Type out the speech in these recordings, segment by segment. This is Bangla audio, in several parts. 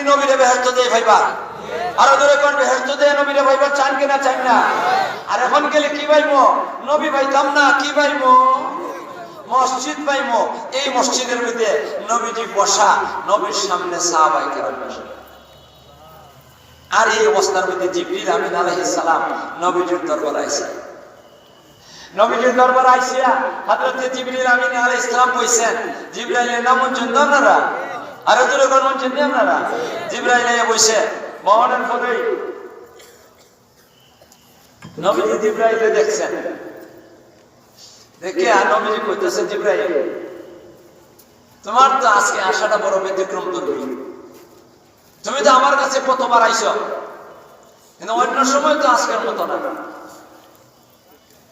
নবীরে বেহেশত দিয়ে ভাইবা আরো জোরে কোন বেহেশত দিয়ে নবীরে ভাইবা চান কিনা চান না আর এখন গেলে কি ভাইমো নবী ভাইতাম না কি ভাইমো মসজিদ পাইমো এই মসজিদের মধ্যে নবীজি বসা নবীর সামনে সাহাবায়ে কেরাম বসা আর এই অবস্থার মধ্যে জিবরিল আমিন আলাইহিস সালাম নবীজির দরবারে আইসা নবীজির দরবারে আইসা হযরত জিবরিল আমিন আলাইহিস সালাম কইছেন জিবরাইলের নাম শুনছেন আপনারা আর জোরে কোন শুনছেন আপনারা জিবরাইল আইয়া বসে মহানের পরে নবীজি জিবরাইলকে দেখছেন দেখে আর নবীজি কইতেছে জিবরাইল তোমার তো আজকে আশাটা বড় ব্যতিক্রম করবে তুমি তো আমার কাছে কতবার আইছো কিন্তু অন্য সময় তো আজকের মতো না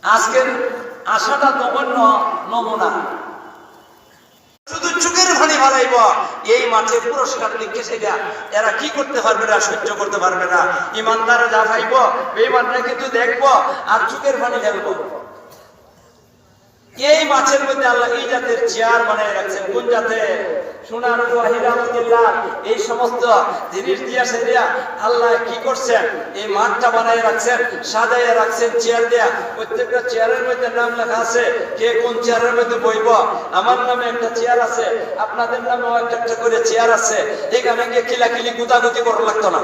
আজকের আশাটা তো অন্য নমুনা শুধু চোখের পানি ফেলাইব এই মাঠে পুরস্কার লিখে সেটা এরা কি করতে পারবে না সহ্য করতে পারবে না ইমানদারে যা খাইব বেঈমানরা কিন্তু দেখবো আর চোখের পানি ফেলবো এই মাছের মধ্যে আল্লাহ এই জাতের চেয়ার বানিয়ে রাখছেন কোন জাতে সোনার ওয়াহিদাতুল্লাহ এই সমস্ত জিনিস দিয়া সেদিয়া আল্লাহ কি করছেন এই মাঠটা বানিয়ে রাখছেন সাজাইয়া রাখছেন চেয়ার দিয়া প্রত্যেকটা চেয়ারের মধ্যে নাম লেখা আছে কে কোন চেয়ারের মধ্যে বইব আমার নামে একটা চেয়ার আছে আপনাদের নামেও একটা করে চেয়ার আছে এখানে গিয়ে কিলাকিলি গুতাগুতি করা লাগতো না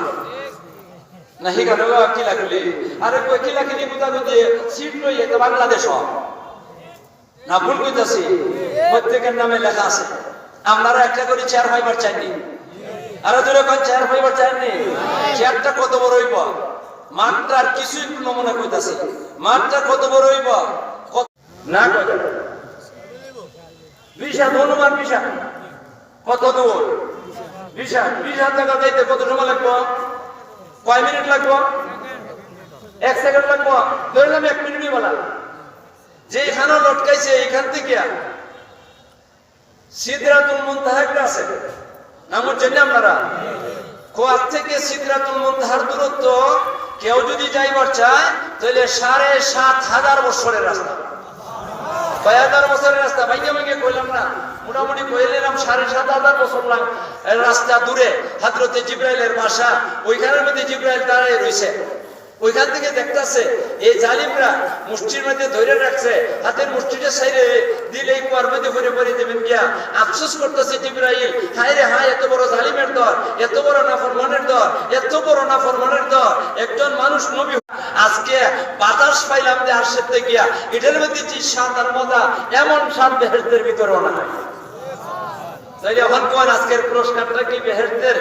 না এখানে কিলাকিলি আরে কই কিলাকিলি গুতাগুতি সিট লইয়ে তো বাংলাদেশ না ভুল কইতাছি প্রত্যেকের নামে লেখা আছে আপনারা একটা করে চেয়ার ফাইবার চাইনি আরো দূরে কোন চেয়ার ফাইবার চাইনি চেয়ারটা কত বড় হইব মাঠটার কিছু একটু নমুনা কইতাছি মাঠটা কত বড় হইব না বিশাল অনুমান বিশাল কত দূর বিশাল টাকা যাইতে কত সময় লাগবো কয় মিনিট লাগবো 1 সেকেন্ড লাগবো ধরলাম 1 মিনিটই বলা যে এখানে লটকাইছে এখান থেকে সিদরাতুল মুনতাহা আছে নাম জানেন আপনারা কোয়াত থেকে সিদরাতুল মুনতাহার দূরত্ব কেউ যদি যাইবার চায় তাহলে ৭,৫০০ বছরের রাস্তা ৬০০০ বছরের রাস্তা ভাইয়া ভাইয়া কইলাম না মোটামুটি কইলাম ৭,৫০০ বছর রাস্তা দূরে হযরতে জিবরাইলের বাসা ওইখানের মধ্যে জিবরাইল দাঁড়ায় রইছে ওইখান থেকে দেখতেছে এই জালিমরা মুষ্টির মধ্যে ধরে রাখছে হাতের মুষ্টিটা সাইরে দিলেই কুয়ার মধ্যে ভরে ভরে দেবেন গিয়া আফসোস করতেছে জিবরাইল হায় রে হায় এত বড় জালিমের দর এত বড় নাফরমানের দর এত বড় নাফরমানের দর একজন মানুষ নবী আজকে বাতাস পাইলাম যে আরশেতে গিয়া এটার মধ্যে যে স্বাদ আর মজা এমন স্বাদ বেহেশতের ভিতরেও না তাই এখন কোন আজকের পুরস্কারটা কি বেহেশতের